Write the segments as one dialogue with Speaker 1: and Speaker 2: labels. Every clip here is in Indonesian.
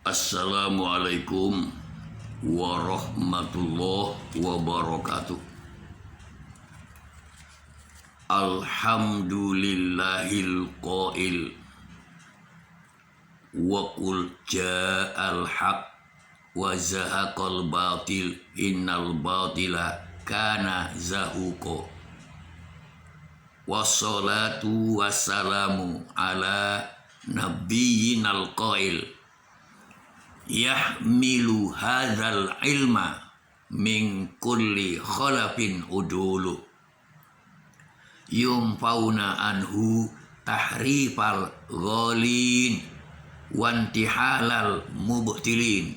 Speaker 1: Assalamualaikum warahmatullahi wabarakatuh. Alhamdulillahil qail wa qul ja'al haq wa zahaqal batil innal batila kana zahuqa. Wassalatu wassalamu ala nabiyyinal qail yahmilu hadzal ilma min kulli khalafin udulu yumfauna anhu tahrifal ghalin wantihalal mubtilin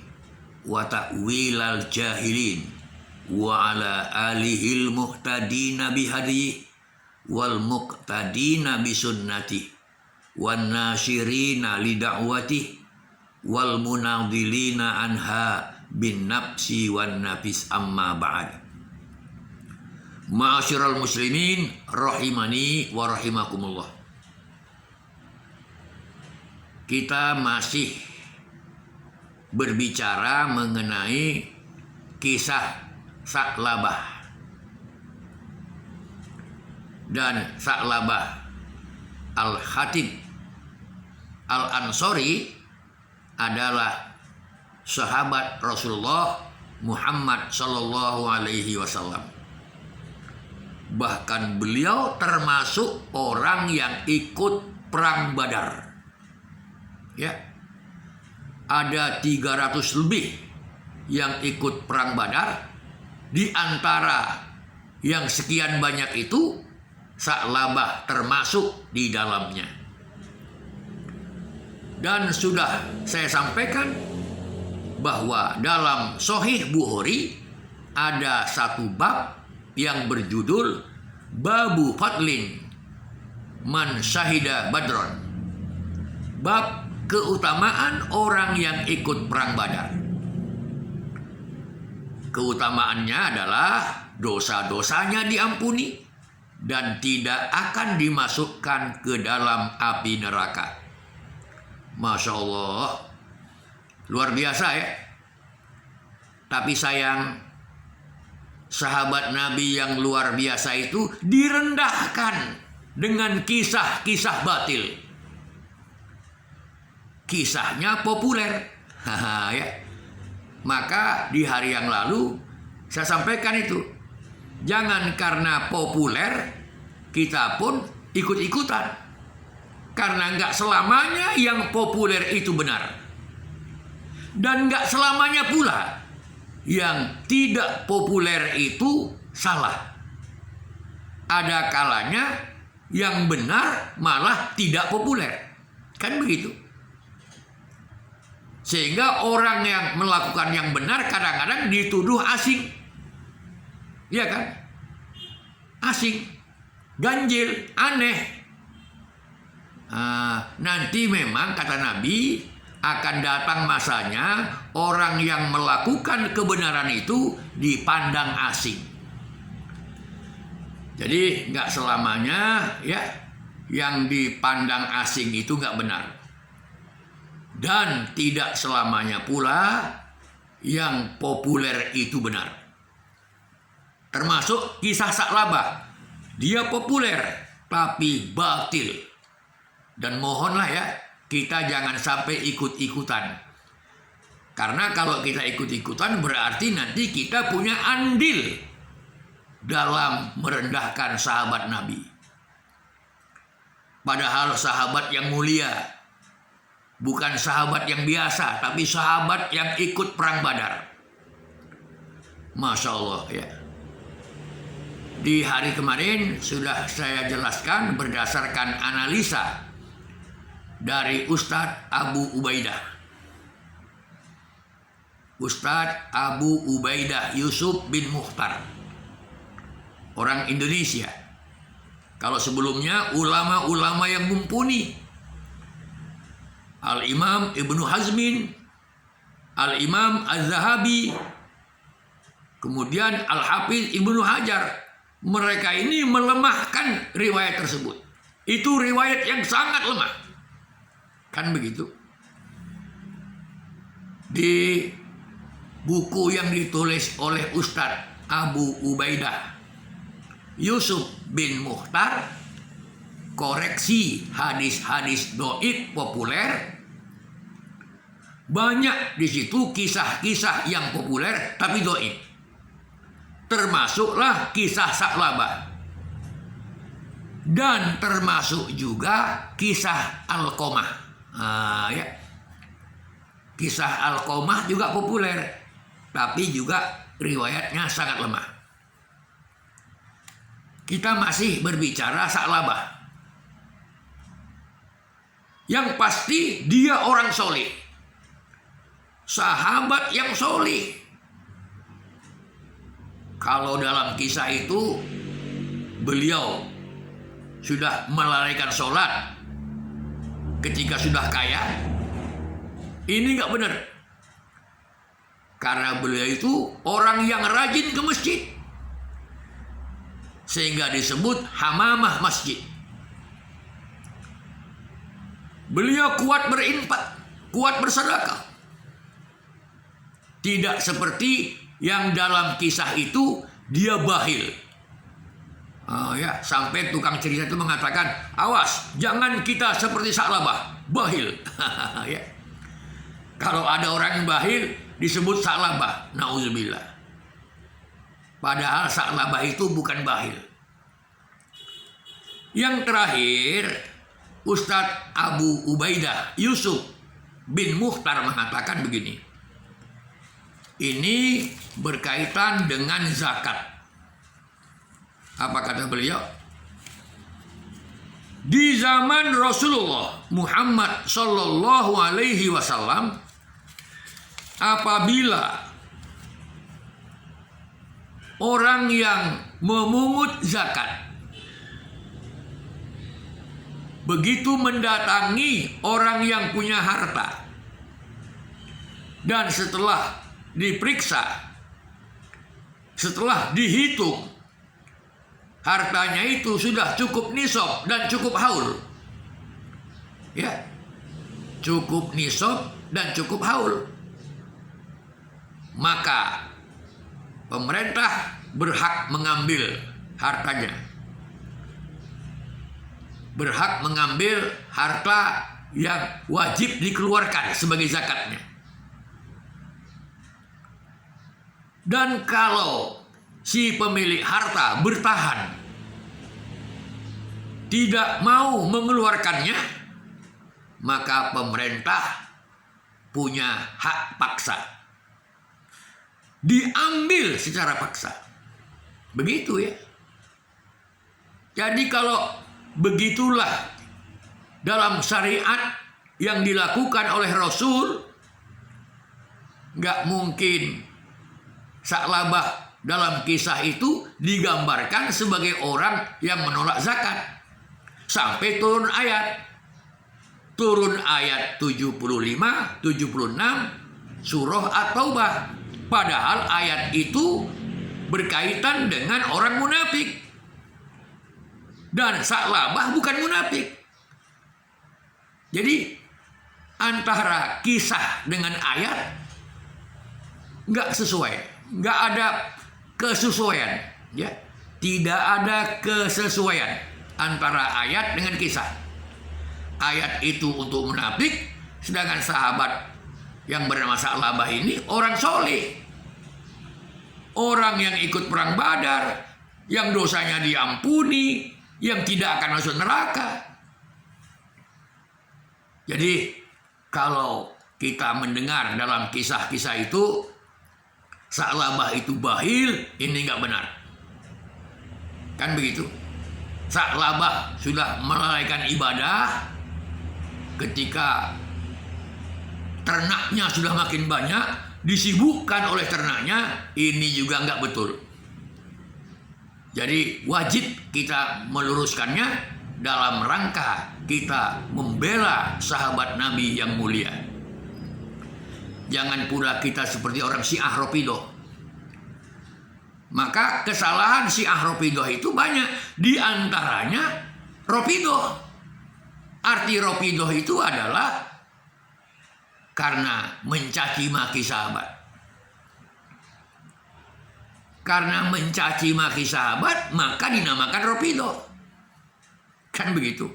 Speaker 1: wa ta'wilal jahilin wa ala alihil muhtadina bihadi wal muqtadina bisunnati wan nasirina lida'wati wal munadhilina anha bin nafsi wan nafis amma ba'd. Ma'asyiral muslimin rahimani wa rahimakumullah. Kita masih berbicara mengenai kisah Sa'labah. Dan Sa'labah Al-Khatib Al-Ansori adalah sahabat Rasulullah Muhammad sallallahu alaihi wasallam. Bahkan beliau termasuk orang yang ikut perang Badar. Ya. Ada 300 lebih yang ikut perang Badar. Di antara yang sekian banyak itu Sa'labah termasuk di dalamnya. Dan sudah saya sampaikan bahwa dalam Sahih Bukhari ada satu bab yang berjudul Babu Fadlin Man Syahida Badron. Bab keutamaan orang yang ikut perang Badar. Keutamaannya adalah dosa-dosanya diampuni dan tidak akan dimasukkan ke dalam api neraka. Masya Allah, luar biasa ya. Tapi sayang, sahabat Nabi yang luar biasa itu direndahkan dengan kisah-kisah batil. Kisahnya populer. Ya. Maka di hari yang lalu saya sampaikan itu. Jangan karena populer kita pun ikut-ikutan. Karena nggak selamanya yang populer itu benar. Dan nggak selamanya pula yang tidak populer itu salah. Ada kalanya yang benar malah tidak populer. Kan begitu. Sehingga orang yang melakukan yang benar kadang-kadang dituduh asing. Iya kan? Asing, ganjil, aneh. Nanti memang kata Nabi akan datang masanya orang yang melakukan kebenaran itu dipandang asing. Jadi nggak selamanya ya yang dipandang asing itu nggak benar. Dan tidak selamanya pula yang populer itu benar. Termasuk kisah Sa'labah. Dia populer tapi batil. Dan mohonlah ya, kita jangan sampai ikut-ikutan. Karena kalau kita ikut-ikutan berarti nanti kita punya andil dalam merendahkan sahabat Nabi. Padahal sahabat yang mulia, bukan sahabat yang biasa, tapi sahabat yang ikut perang Badar. Masya Allah ya. Di hari kemarin sudah saya jelaskan berdasarkan analisa dari Ustadz Abu Ubaidah. Ustadz Abu Ubaidah Yusuf bin Mukhtar. Orang Indonesia. Kalau sebelumnya ulama-ulama yang mumpuni. Al-Imam Ibnu Hazmin, Al-Imam Az-Zahabi, kemudian Al-Hafiz Ibnu Hajar. Mereka ini melemahkan riwayat tersebut. Itu riwayat yang sangat lemah. Kan begitu. di buku yang ditulis oleh Ustadz Abu Ubaidah Yusuf bin Mukhtar, koreksi hadis-hadis doib populer. Banyak di situ kisah-kisah yang populer tapi doib. Termasuklah kisah Sa'labah. Dan termasuk juga kisah Alqamah. Ya. Kisah Alqamah juga populer, tapi juga riwayatnya sangat lemah. Kita masih berbicara Sa'labah. Yang pasti dia orang soleh, sahabat yang soleh. Kalau dalam kisah itu beliau sudah melalaikan sholat ketika sudah kaya. Ini nggak benar. Karena beliau itu orang yang rajin ke masjid, sehingga disebut hamamah masjid. Beliau kuat berinfak, kuat bersedekah. Tidak seperti yang dalam kisah itu dia bakhil. Ya, sampai tukang cerita itu mengatakan, awas, jangan kita seperti Sa'labah, bakhil. Ya. Kalau ada orang yang bakhil disebut Sa'labah, na'udzubillah. Padahal Sa'labah itu bukan bakhil. Yang terakhir, Ustadz Abu Ubaidah Yusuf bin Mukhtar mengatakan begini. Ini berkaitan dengan zakat. Apa kata beliau? Di zaman Rasulullah Muhammad Sallallahu Alaihi Wasallam, apabila orang yang memungut zakat begitu mendatangi orang yang punya harta, dan setelah diperiksa, setelah dihitung, hartanya itu sudah cukup nisab dan cukup haul. Ya, cukup nisab dan cukup haul. Maka pemerintah berhak mengambil hartanya. Berhak mengambil harta yang wajib dikeluarkan sebagai zakatnya. Dan kalau si pemilik harta bertahan, tidak mau mengeluarkannya, maka pemerintah punya hak paksa. Diambil secara paksa. Begitu ya. Jadi kalau begitulah dalam syariat yang dilakukan oleh Rasul, nggak mungkin Sa'labah dalam kisah itu digambarkan sebagai orang yang menolak zakat. Sampai turun ayat. Turun ayat 75, 76 surah At-Taubah. Padahal ayat itu berkaitan dengan orang munafik. Dan Sa'labah bukan munafik. Jadi antara kisah dengan ayat nggak sesuai, nggak ada kesesuaian, ya, tidak ada kesesuaian antara ayat dengan kisah. Ayat itu untuk munafik, sedangkan sahabat yang bernama Sa'labah ini orang soleh, orang yang ikut perang Badar, yang dosanya diampuni, yang tidak akan masuk neraka. Jadi kalau kita mendengar dalam kisah-kisah itu Sa'labah itu bakhil, ini nggak benar. Kan begitu? Sa'labah sudah melalaikan ibadah ketika ternaknya sudah makin banyak, disibukkan oleh ternaknya, ini juga nggak betul. Jadi wajib kita meluruskannya dalam rangka kita membela sahabat Nabi yang mulia. Jangan pula kita seperti orang Syiah Rafidah. Maka kesalahan Syiah Rafidah itu banyak. Di antaranya Rafidah. Arti Rafidah itu adalah karena mencaci maki sahabat. Karena mencaci maki sahabat, maka dinamakan Rafidhah. Kan begitu.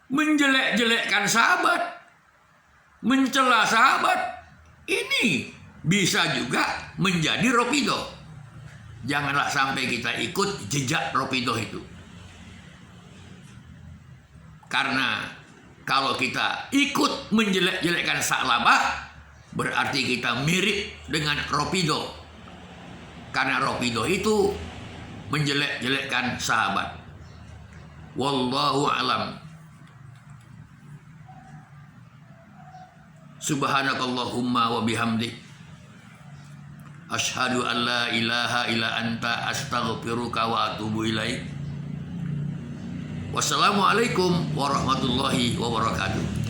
Speaker 1: Menjelek-jelekkan sahabat, mencela sahabat, ini bisa juga menjadi Rafidhah. Janganlah sampai kita ikut jejak Rafidhah itu. Karena kalau kita ikut menjelek-jelekkan sahabat, berarti kita mirip dengan Rafidhah. Karena Rafidhah itu menjelek-jelekkan sahabat. Wallahu a'lam. Subhanakallahumma wa bihamdik, asyhadu an la ilaha illa anta, astaghfiruka wa atubu ilaik. Wassalamualaikum warahmatullahi wabarakatuh.